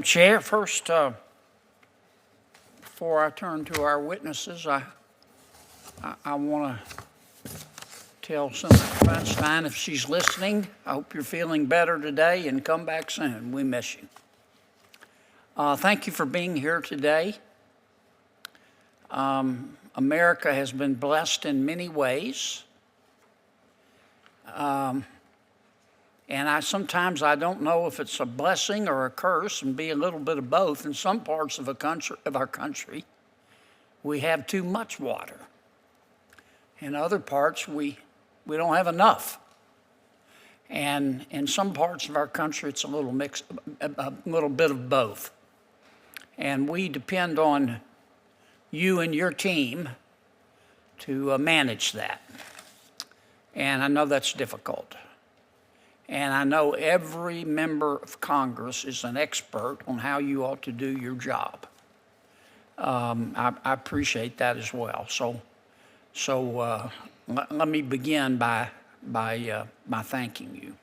Chair, first, before I turn to our witnesses, I want to tell Senator Feinstein, if she's listening, I hope you're feeling better today and come back soon. We miss you. Thank you for being here today. America has been blessed in many ways. And sometimes I don't know if it's a blessing or a curse, and be a little bit of both. In some parts of our country, we have too much water. In other parts, we don't have enough. And in some parts of our country, it's a little bit of both. And we depend on you and your team to manage that. And I know that's difficult. And I know every member of Congress is an expert on how you ought to do your job. I appreciate that as well. So let me begin by thanking you.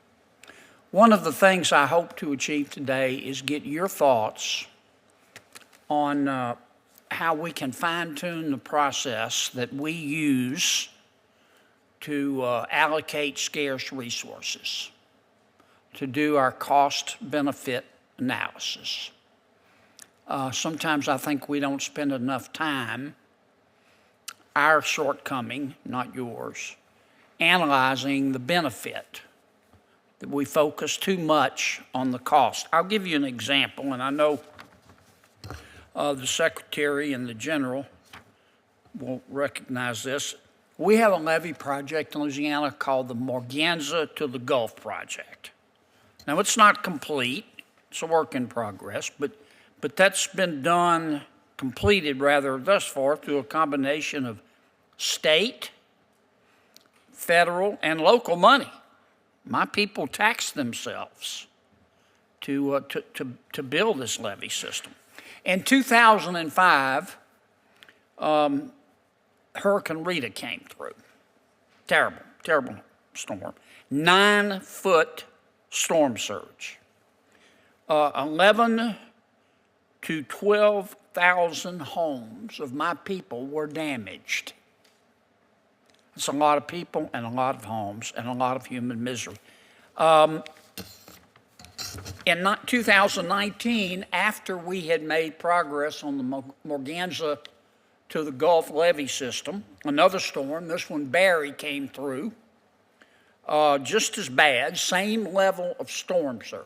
One of the things I hope to achieve today is get your thoughts on how we can fine-tune the process that we use to allocate scarce resources, to do our cost-benefit analysis. Sometimes I think we don't spend enough time, our shortcoming, not yours, analyzing the benefit, that we focus too much on the cost. I'll give you an example, and I know the Secretary and the General will recognize this. We have a levee project in Louisiana called the Morganza to the Gulf Project. Now, it's not complete, it's a work in progress, but that's been completed rather thus far through a combination of state, federal, and local money. My people tax themselves to build this levee system. In 2005, Hurricane Rita came through. Terrible storm. 9-foot storm surge. 11 to 12,000 homes of my people were damaged. It's a lot of people and a lot of homes and a lot of human misery. In 2019, after we had made progress on the Morganza to the Gulf levee system, another storm, this one Barry, came through. Just as bad, same level of storm surge.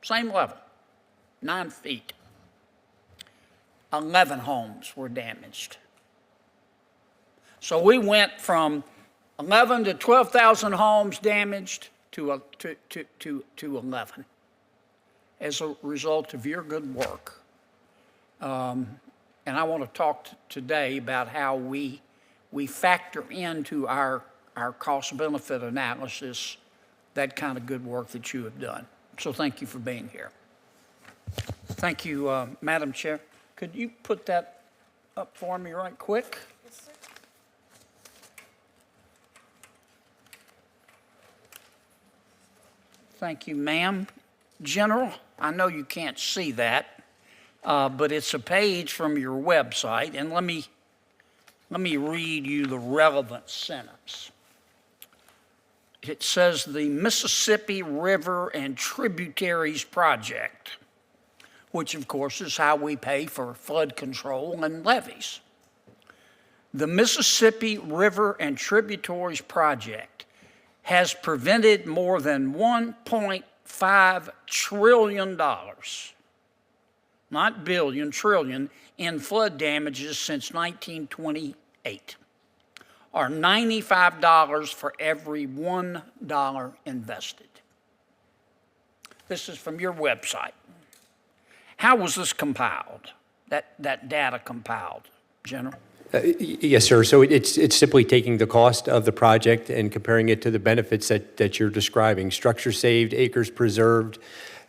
Same level, 9 feet. 11 homes were damaged. So we went from 11 to 12,000 homes damaged to 11 as a result of your good work. And I want to talk today about how we factor into our cost-benefit analysis that kind of good work that you have done. So thank you for being here. Thank you, Madam Chair. Could you put that up for me right quick? Yes, sir. Thank you, ma'am. General, I know you can't see that, but it's a page from your website, and let me read you the relevant sentence. It says the Mississippi River and Tributaries Project, which of course is how we pay for flood control and levees. The Mississippi River and Tributaries Project has prevented more than $1.5 trillion, not billion, trillion, in flood damages since 1928, or $95 for every $1 invested. This is from your website. How was this compiled, that data compiled, General? Yes, sir. So it's simply taking the cost of the project and comparing it to the benefits that you're describing. Structure saved, acres preserved,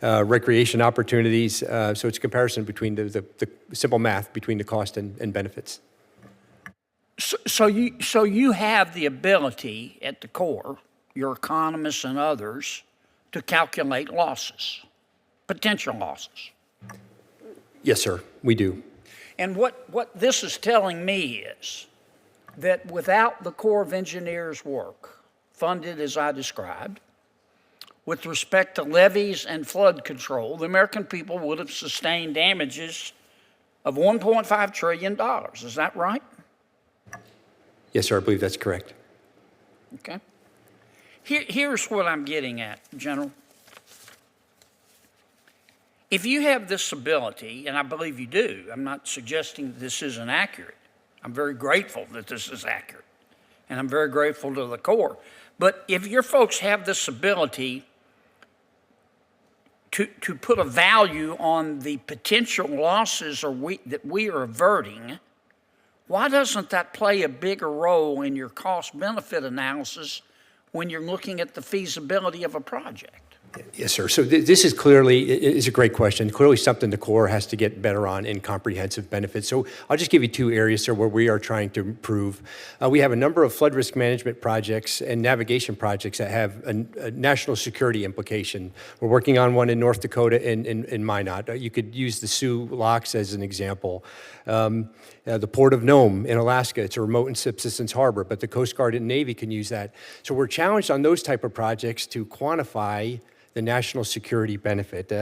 recreation opportunities. So it's a comparison between the simple math between the cost and benefits. So you have the ability at the core, your economists and others, to calculate losses, potential losses. Yes, sir, we do. And what this is telling me is that without the Corps of Engineers' work, funded as I described, with respect to levees and flood control, the American people would have sustained damages of $1.5 trillion. Is that right? Yes, sir, I believe that's correct. Okay. Here's what I'm getting at, General. If you have this ability, and I believe you do, I'm not suggesting that this isn't accurate. I'm very grateful that this is accurate, and I'm very grateful to the Corps. But if your folks have this ability to put a value on the potential losses that we are averting, why doesn't that play a bigger role in your cost-benefit analysis when you're looking at the feasibility of a project? Yes, sir. So this is clearly is a great question. Clearly something the Corps has to get better on in comprehensive benefits. So I'll just give you two areas, sir, where we are trying to improve. We have a number of flood risk management projects and navigation projects that have a national security implication. We're working on one in North Dakota in Minot. You could use the Sioux Locks as an example. The Port of Nome in Alaska, it's a remote and subsistence harbor, but the Coast Guard and Navy can use that. So we're challenged on those type of projects to quantify the national security benefit.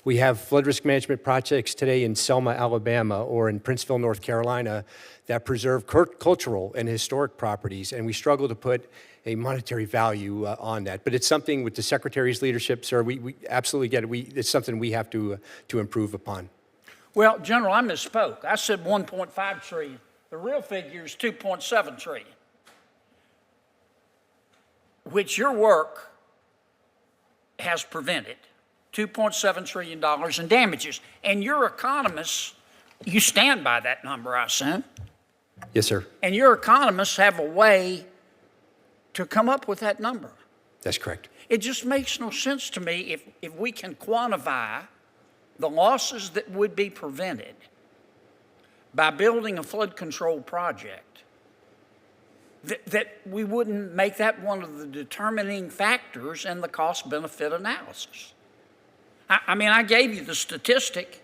We have flood risk management projects today in Selma, Alabama, or in Princeville, North Carolina, that preserve cultural and historic properties, and we struggle to put a monetary value on that. But it's something with the Secretary's leadership, sir, we absolutely get it. It's something we have to improve upon. Well, General, I misspoke. I said 1.5 trillion. The real figure is 2.7 trillion, which your work has prevented $2.7 trillion in damages. And your economists, you stand by that number, I assume. Yes, sir. And your economists have a way to come up with that number. That's correct. It just makes no sense to me if we can quantify the losses that would be prevented by building a flood control project, that we wouldn't make that one of the determining factors in the cost-benefit analysis. I mean, I gave you the statistic.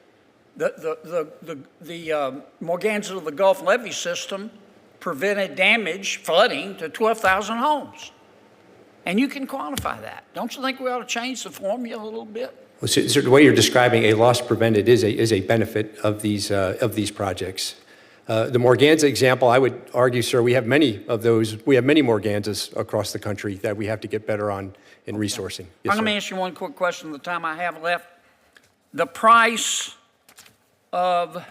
The Morganza to the Gulf levee system prevented damage, flooding, to 12,000 homes. And you can quantify that. Don't you think we ought to change the formula a little bit? Well, so the way you're describing a loss prevented is a benefit of these projects. The Morganza example, I would argue, sir, we have many of those. We have many Morganzas across the country that we have to get better on in resourcing. Yes, I'm going to ask you one quick question in the time I have left. The price of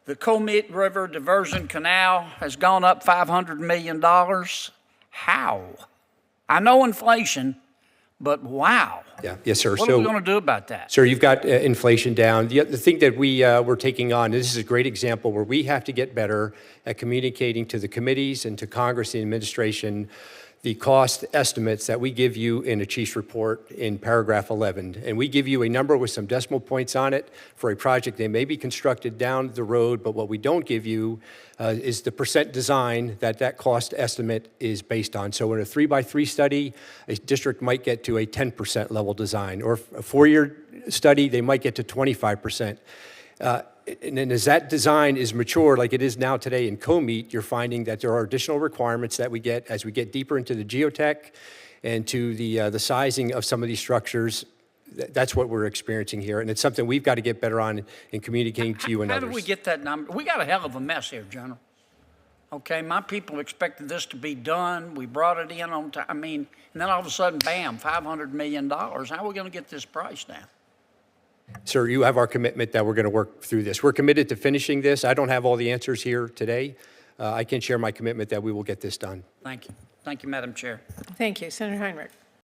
the Comet River Diversion Canal has gone up $500 million. How? I know inflation, but wow. Yeah. Yes, sir. What are we going to do about that? Sir, you've got inflation down. The thing that we're taking on, this is a great example where we have to get better at communicating to the committees and to Congress and administration the cost estimates that we give you in a chief's report in paragraph 11. And we give you a number with some decimal points on it for a project that may be constructed down the road, but what we don't give you is the percent design that cost estimate is based on. So in a 3x3 study, a district might get to a 10% level design, or a 4-year study, they might get to 25%. And then as that design is mature, like it is now today in COMET, you're finding that there are additional requirements that we get as we get deeper into the geotech and to the sizing of some of these structures. That's what we're experiencing here, and it's something we've got to get better on in communicating to you and others. How do we get that number? We got a hell of a mess here, General. Okay, my people expected this to be done. We brought it in on time. I mean, and then all of a sudden, bam, $500 million. How are we going to get this price down? Sir, you have our commitment that we're going to work through this. We're committed to finishing this. I don't have all the answers here today. I can share my commitment that we will get this done. Thank you. Thank you, Madam Chair. Thank you. Senator Heinrich.